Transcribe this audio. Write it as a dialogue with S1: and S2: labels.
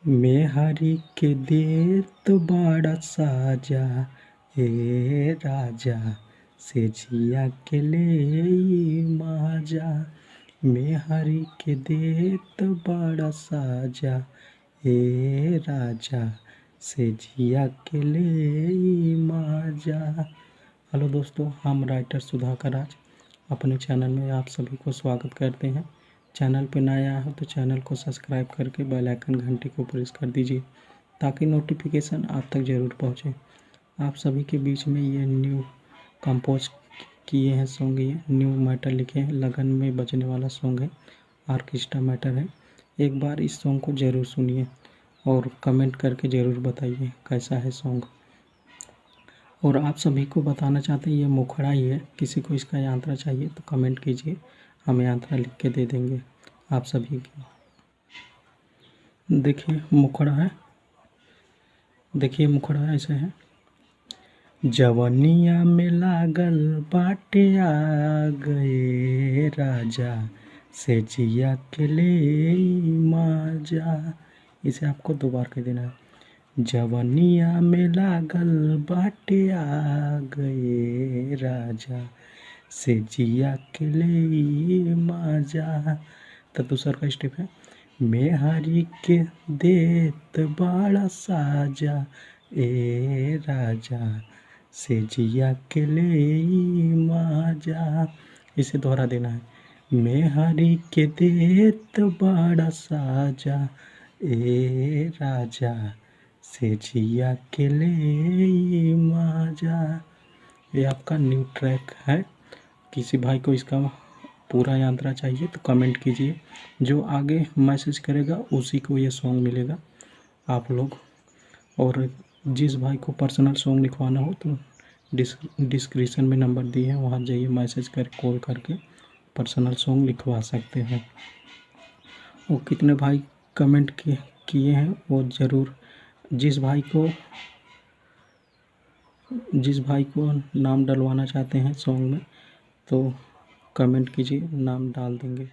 S1: मेहरी के देत बड़ा साजा ए राजा से जिया के ले माजा। मेहरी के देत बड़ा साजा ए राजा से जिया के ले माजा। हेलो दोस्तों, हम राइटर सुधाकर राज अपने चैनल में आप सभी को स्वागत करते हैं। चैनल पर नया हो तो चैनल को सब्सक्राइब करके बेल आइकन घंटी को प्रेस कर दीजिए ताकि नोटिफिकेशन आप तक ज़रूर पहुंचे। आप सभी के बीच में ये न्यू कंपोज किए हैं सॉन्ग, ये न्यू मैटर लिखे हैं, लगन में बजने वाला सॉन्ग है, ऑर्केस्ट्रा मैटर है। एक बार इस सॉन्ग को ज़रूर सुनिए और कमेंट करके ज़रूर बताइए कैसा है सॉन्ग। और आप सभी को बताना चाहते हैं ये मुखड़ा ही है, किसी को इसका यांत्रा चाहिए तो कमेंट कीजिए, हम यांत्रा लिख के दे देंगे आप सभी की। देखिए मुखड़ा है, देखिए मुखड़ा ऐसे है। जवनिया में लागल बाटे आ गए राजा से जिया के ले माजा। इसे आपको दो बार कह देना है। जवनिया में लागल बाटे आ गए राजा से जिया के ले माजा। तो दूसरा का स्टेप है। मेहरी के देत बड़ा साजा ए राजा से जिया के ले माजा। इसे दोहरा देना है। मेहरी के देत बड़ा साजा ए राजा से जिया के ले माजा। ये आपका न्यू ट्रैक है। किसी भाई को इसका पूरा यांत्रा चाहिए तो कमेंट कीजिए, जो आगे मैसेज करेगा उसी को ये सॉन्ग मिलेगा आप लोग। और जिस भाई को पर्सनल सॉन्ग लिखवाना हो तो डिस्क्रिप्शन में नंबर दिए हैं, वहाँ जाइए, मैसेज कर कॉल करके पर्सनल सॉन्ग लिखवा सकते हैं। और कितने भाई कमेंट किए हैं वो ज़रूर, जिस भाई को नाम डलवाना चाहते हैं सॉन्ग में तो कमेंट कीजिए, नाम डाल देंगे।